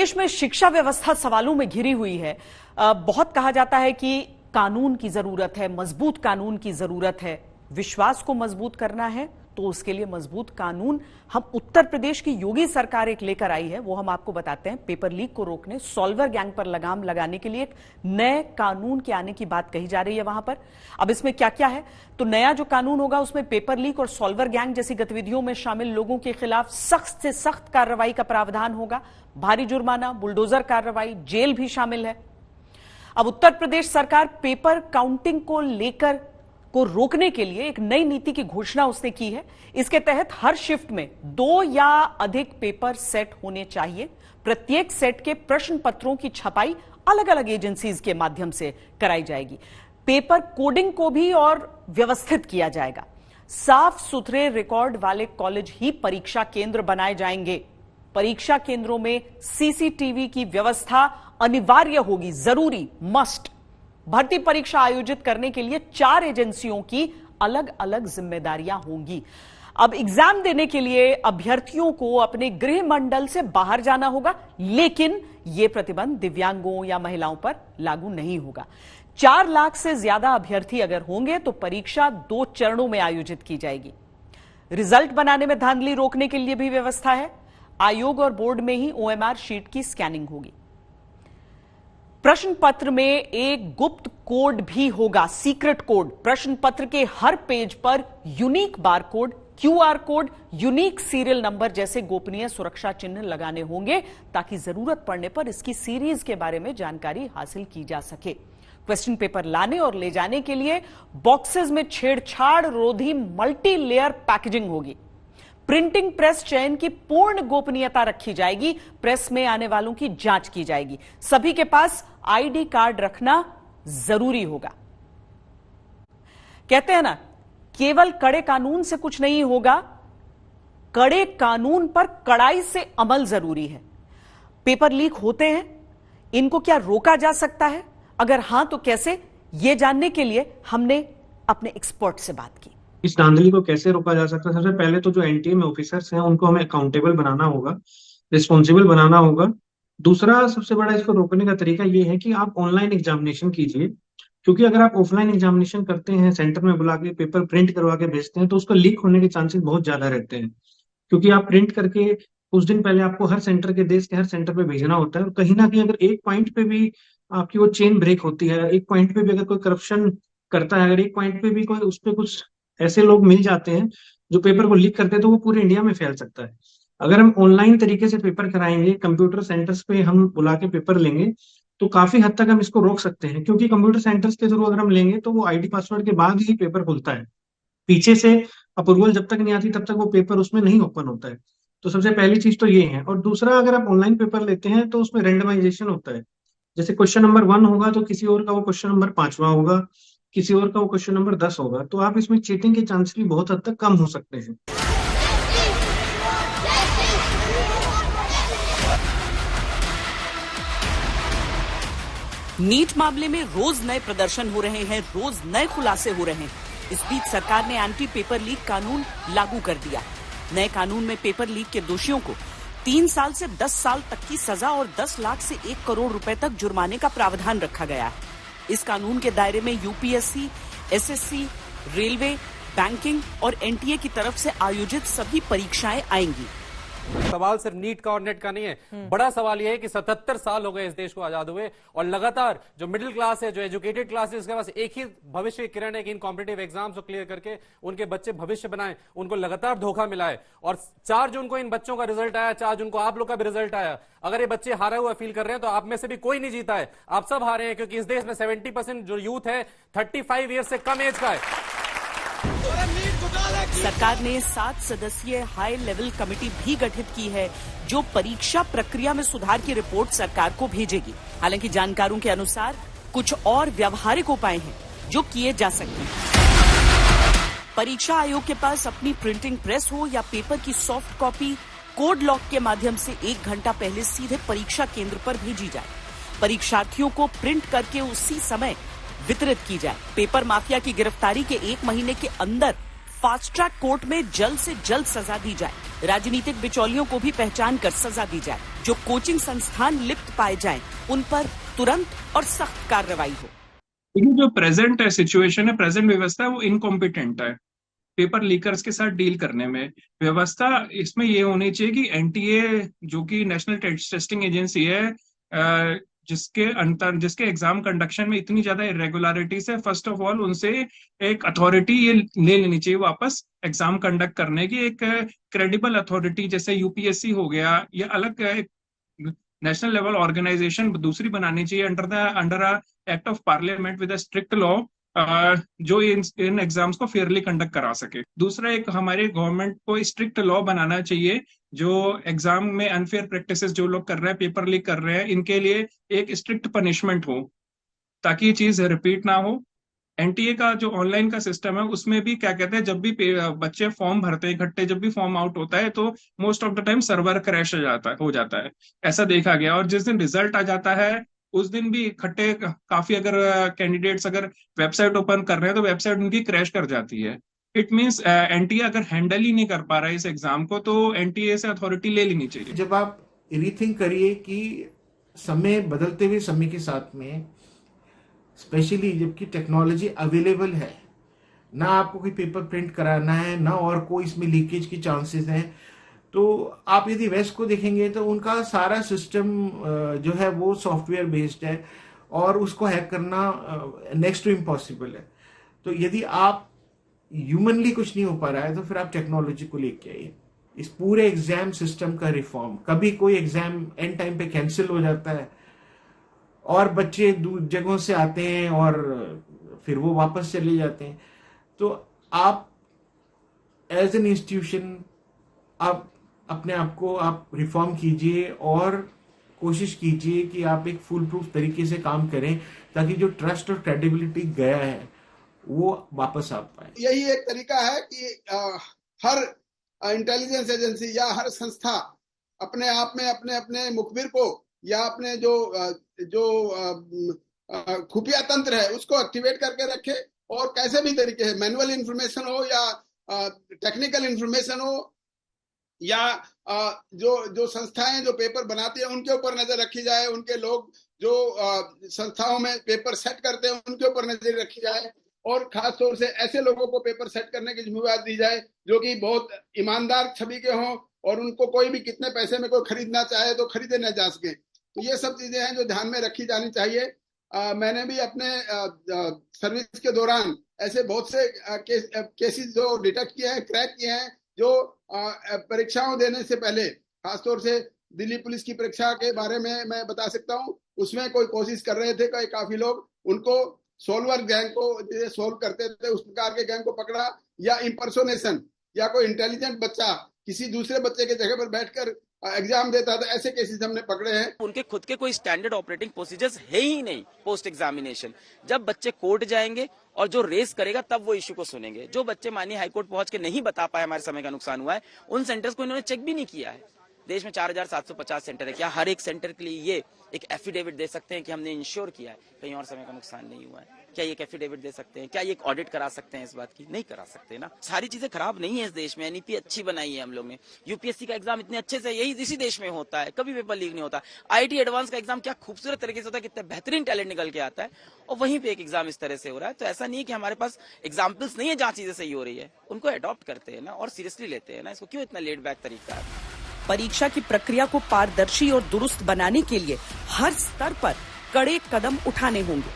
प्रदेश में शिक्षा व्यवस्था सवालों में घिरी हुई है। बहुत कहा जाता है कि कानून की जरूरत है, मजबूत कानून की जरूरत है। विश्वास को मजबूत करना है तो उसके लिए मजबूत कानून हम उत्तर प्रदेश की योगी सरकार एक लेकर आई है, वो हम आपको बताते हैं। पेपर लीक को रोकने, सॉल्वर गैंग पर लगाम लगाने के लिए एक नए कानून के आने की बात कही जा रही है वहां पर। अब इसमें क्या क्या है, तो नया जो कानून होगा उसमें पेपर लीक और सॉल्वर गैंग जैसी गतिविधियों में शामिल लोगों के खिलाफ सख्त से सख्त कार्रवाई का प्रावधान होगा। भारी जुर्माना, बुलडोजर कार्रवाई, जेल भी शामिल है। अब उत्तर प्रदेश सरकार पेपर काउंटिंग को रोकने के लिए एक नई नीति की घोषणा उसने की है। इसके तहत हर शिफ्ट में 2 या अधिक पेपर सेट होने चाहिए। प्रत्येक सेट के प्रश्न पत्रों की छपाई अलग अलग एजेंसीज के माध्यम से कराई जाएगी। पेपर कोडिंग को भी और व्यवस्थित किया जाएगा। साफ सुथरे रिकॉर्ड वाले कॉलेज ही परीक्षा केंद्र बनाए जाएंगे। परीक्षा केंद्रों में सीसीटीवी की व्यवस्था अनिवार्य होगी, जरूरी, मस्ट। भर्ती परीक्षा आयोजित करने के लिए 4 एजेंसियों की अलग अलग जिम्मेदारियां होंगी। अब एग्जाम देने के लिए अभ्यर्थियों को अपने गृह मंडल से बाहर जाना होगा, लेकिन यह प्रतिबंध दिव्यांगों या महिलाओं पर लागू नहीं होगा। 4 लाख से ज्यादा अभ्यर्थी अगर होंगे तो परीक्षा 2 चरणों में आयोजित की जाएगी। रिजल्ट बनाने में धांधली रोकने के लिए भी व्यवस्था है। आयोग और बोर्ड में ही ओएमआर शीट की स्कैनिंग होगी। प्रश्न पत्र में एक गुप्त कोड भी होगा, सीक्रेट कोड। प्रश्न पत्र के हर पेज पर unique barcode, QR code, unique serial number जैसे गोपनीय सुरक्षा चिन्ह लगाने होंगे ताकि जरूरत पड़ने पर इसकी सीरीज के बारे में जानकारी हासिल की जा सके। क्वेश्चन पेपर लाने और ले जाने के लिए बॉक्सेस में छेड़छाड़ रोधी मल्टी लेयर पैकेजिंग होगी। प्रिंटिंग प्रेस चयन की पूर्ण गोपनीयता रखी जाएगी। प्रेस में आने वालों की जांच की जाएगी। सभी के पास आईडी कार्ड रखना जरूरी होगा। कहते हैं ना, केवल कड़े कानून से कुछ नहीं होगा, कड़े कानून पर कड़ाई से अमल जरूरी है। पेपर लीक होते हैं, इनको क्या रोका जा सकता है? अगर हां तो कैसे, यह जानने के लिए हमने अपने एक्सपर्ट से बात की। इस धांधली को कैसे रोका जा सकता है? सबसे पहले तो जो एनटीए में ऑफिसर्स हैं उनको हमें अकाउंटेबल बनाना होगा, रिस्पॉन्सिबल बनाना होगा। दूसरा सबसे बड़ा इसको रोकने का तरीका ये है कि आप ऑनलाइन एग्जामिनेशन कीजिए, क्योंकि अगर आप ऑफलाइन एग्जामिनेशन करते हैं, सेंटर में बुला के पेपर प्रिंट करवा के भेजते हैं, तो उसका लीक होने के चांसेस बहुत ज्यादा रहते हैं। क्योंकि आप प्रिंट करके कुछ दिन पहले आपको हर सेंटर के, देश के हर सेंटर पे भेजना होता है, और कहीं ना कहीं अगर एक पॉइंट पे भी आपकी वो चेन ब्रेक होती है, एक पॉइंट पे भी अगर कोई करप्शन करता है, अगर एक पॉइंट पे भी कोई, उस पर कुछ ऐसे लोग मिल जाते हैं जो पेपर को लीक करते हैं, तो वो पूरे इंडिया में फैल सकता है। अगर हम ऑनलाइन तरीके से पेपर कराएंगे, कंप्यूटर सेंटर्स पे हम बुला के पेपर लेंगे, तो काफी हद तक हम इसको रोक सकते हैं। क्योंकि कंप्यूटर सेंटर्स के थ्रू अगर हम लेंगे तो वो आईडी पासवर्ड के बाद ही पेपर खुलता है। पीछे से अप्रूवल जब तक नहीं आती तब तक वो पेपर उसमें नहीं ओपन होता है। तो सबसे पहली चीज तो ये है। और दूसरा, अगर आप ऑनलाइन पेपर लेते हैं तो उसमें रेंडमाइजेशन होता है। जैसे क्वेश्चन नंबर 1 होगा तो किसी और का वो क्वेश्चन नंबर 5वां होगा, किसी और का वो क्वेश्चन नंबर 10 होगा। तो आप इसमें चीटिंग के चांस भी बहुत हद तक कम हो सकते हैं। नीट मामले में रोज नए प्रदर्शन हो रहे हैं, रोज नए खुलासे हो रहे हैं। इस बीच सरकार ने एंटी पेपर लीक कानून लागू कर दिया। नए कानून में पेपर लीक के दोषियों को 3 साल से 10 साल तक की सजा और 10 लाख से 1 करोड़ रुपए तक जुर्माने का प्रावधान रखा गया है। इस कानून के दायरे में यूपीएससी, एसएससी, रेलवे, बैंकिंग और एनटीए की तरफ से आयोजित सभी परीक्षाएं आएंगी। सवाल सिर्फ नीट का और नेट का नहीं है। बड़ा सवाल यह है कि 77 साल हो गए इस देश को आजाद हुए, और लगातार जो मिडिल क्लास है, जो एजुकेटेड क्लास है, उसके पास एक ही भविष्य की किरण है कि इन कॉम्पिटिटिव एग्जाम्स को क्लियर करके उनके बच्चे भविष्य बनाएं। उनको लगातार धोखा मिला है। और 4 जून को इन बच्चों का रिजल्ट आया, 4 जून को आप लोग का भी रिजल्ट आया। अगर ये बच्चे हारा हुआ फील कर रहे हैं तो आप में से भी कोई नहीं जीता है, आप सब हारे हैं। क्योंकि इस देश में 70% जो यूथ है 35 ईयर से कम एज का है। सरकार ने 7 सदस्यीय हाई लेवल कमेटी भी गठित की है, जो परीक्षा प्रक्रिया में सुधार की रिपोर्ट सरकार को भेजेगी। हालांकि जानकारों के अनुसार कुछ और व्यावहारिक उपाय हैं जो किए जा सकते हैं। परीक्षा आयोग के पास अपनी प्रिंटिंग प्रेस हो या पेपर की सॉफ्ट कॉपी, कोड लॉक के माध्यम से 1 घंटा पहले सीधे परीक्षा केंद्र पर भेजी जाए। परीक्षार्थियों को प्रिंट करके उसी समय वितरित की जाए। पेपर माफिया की गिरफ्तारी के 1 महीने के अंदर फास्ट ट्रैक कोर्ट में जल्द से जल्द सजा दी जाए। राजनीतिक बिचौलियों को भी पहचान कर सजा दी जाए। जो कोचिंग संस्थान लिप्त पाए जाएं, उन पर तुरंत और सख्त कार्रवाई हो। देखिए, जो प्रेजेंट सिचुएशन है, प्रेजेंट व्यवस्था है, वो इनकॉम्पिटेंट है पेपर लीकर्स के साथ डील करने में। व्यवस्था इसमें ये होनी चाहिए कि एनटीए, जो कि नेशनल टेस्टिंग एजेंसी है, जिसके एग्जाम कंडक्शन में इतनी ज्यादा इरेगुलरिटीज है, फर्स्ट ऑफ ऑल उनसे एक अथॉरिटी ये ले लेनी चाहिए वापस एग्जाम कंडक्ट करने की, एक क्रेडिबल अथॉरिटी, जैसे यूपीएससी हो गया, या अलग एक नेशनल लेवल ऑर्गेनाइजेशन दूसरी बनानी चाहिए under a act of parliament with a strict law, जो इन एग्जाम्स को फेयरली कंडक्ट करा सके। दूसरा, एक हमारे गवर्नमेंट को स्ट्रिक्ट लॉ बनाना चाहिए जो एग्जाम में अनफेयर प्रैक्टिसेस जो लोग कर रहे हैं, पेपर लीक कर रहे हैं, इनके लिए एक स्ट्रिक्ट पनिशमेंट हो ताकि ये चीज रिपीट ना हो। एनटीए का जो ऑनलाइन का सिस्टम है उसमें भी क्या कहते हैं, जब भी बच्चे फॉर्म भरते हैं इकट्ठे, जब भी फॉर्म आउट होता है तो most of the time server crash हो जाता है, ऐसा देखा गया। और जिस दिन रिजल्ट आ जाता है उस दिन भी इकट्ठे काफी, अगर कैंडिडेट्स अगर वेबसाइट ओपन कर रहे हैं तो वेबसाइट उनकी क्रैश कर जाती है। इट मीन्स एनटीए अगर हैंडल ही नहीं कर पा रहा है इस एग्जाम को, तो एनटीए से अथॉरिटी ले लेनी चाहिए। जब आप रीथिंक करिए कि समय बदलते हुए समय के साथ में, स्पेशली जबकि टेक्नोलॉजी अवेलेबल है, ना आपको कोई पेपर प्रिंट कराना है, ना और कोई इसमें लीकेज की चांसेस हैं, तो आप यदि वेस्ट को देखेंगे तो उनका सारा सिस्टम जो है वो सॉफ्टवेयर बेस्ड है और उसको हैक करना नेक्स्ट टू इम्पॉसिबल है। तो यदि आप ह्यूमनली कुछ नहीं हो पा रहा है तो फिर आप टेक्नोलॉजी को लेके आइए। इस पूरे एग्जाम सिस्टम का रिफॉर्म, कभी कोई एग्जाम एंड टाइम पे कैंसिल हो जाता है और बच्चे दूर जगहों से आते हैं और फिर वो वापस चले जाते हैं, तो आप एज एन इंस्टीट्यूशन आप अपने आप को आप रिफॉर्म कीजिए और कोशिश कीजिए कि आप एक फुल प्रूफ तरीके से काम करें ताकि जो ट्रस्ट और क्रेडिबिलिटी गया है वो वापस आ पाए। यही एक तरीका है कि हर इंटेलिजेंस एजेंसी या हर संस्था अपने आप में अपने अपने मुखबिर को या अपने जो खुफिया तंत्र है उसको एक्टिवेट करके रखे, और कैसे भी तरीके से मैनुअल इंफॉर्मेशन हो या टेक्निकल इंफॉर्मेशन हो या जो संस्थाएं जो पेपर बनाती है उनके ऊपर नजर रखी जाए, उनके लोग जो संस्थाओं में पेपर सेट करते हैं उनके ऊपर नजर रखी जाए, और खास तौर से ऐसे लोगों को पेपर सेट करने की जिम्मेदारी दी जाए जो कि बहुत ईमानदार छवि के हों और उनको कोई भी कितने पैसे में कोई खरीदना चाहे तो खरीदे न जा सके। तो ये सब चीजें हैं जो ध्यान में रखी जानी चाहिए। मैंने भी अपने सर्विस के दौरान ऐसे बहुत से केसेस जो डिटेक्ट किए हैं, क्रैक किए हैं, जो परीक्षाओं देने से पहले, खासतौर से दिल्ली पुलिस की परीक्षा के बारे में मैं बता सकता हूँ, उसमें कोई कोशिश कर रहे थे काफी लोग, उनको सोल्वर गैंग को जैसे सोल्व करते थे उस प्रकार के गैंग को पकड़ा, या इम्पर्सोनेशन, या कोई इंटेलिजेंट बच्चा किसी दूसरे बच्चे के जगह पर बैठकर एग्जाम देता था, ऐसे केसेस हमने पकड़े हैं। उनके खुद के कोई स्टैंडर्ड ऑपरेटिंग प्रोसीजर्स है ही नहीं पोस्ट एग्जामिनेशन। जब बच्चे कोर्ट जाएंगे और जो रेस करेगा तब वो इश्यू को सुनेंगे। जो बच्चे मानिए हाईकोर्ट पहुंच के नहीं बता पाए हमारे समय का नुकसान हुआ है, उन सेंटर्स को इन्होंने चेक भी नहीं किया है। देश में 4750 सेंटर है, क्या हर एक सेंटर के लिए ये एक एफिडेविट दे सकते हैं कि हमने इंश्योर किया है कहीं और समय का नुकसान नहीं हुआ है? क्या ये एक एफिडेविट दे सकते हैं? क्या ये एक ऑडिट करा सकते हैं इस बात की? नहीं करा सकते ना। सारी चीजें खराब नहीं है इस देश में, एनईपी अच्छी बनाई है हम लोग ने। यूपीएससी का एग्जाम इतने अच्छे से यही इसी देश में होता है, कभी पेपर लीक नहीं होता। आईआईटी एडवांस का एग्जाम क्या खूबसूरत तरीके से होता है, कितना बेहतरीन टैलेंट निकल के आता है, और वहीं पे एक एग्जाम इस तरह से हो रहा है। तो ऐसा नहीं है कि हमारे पास एग्जाम्पल्स नहीं है जहाँ चीजें सही हो रही है, उनको अडॉप्ट करते हैं ना और सीरियसली लेते हैं ना। इसको क्यों इतना लेट बैक तरीका है? परीक्षा की प्रक्रिया को पारदर्शी और दुरुस्त बनाने के लिए हर स्तर पर कड़े कदम उठाने होंगे।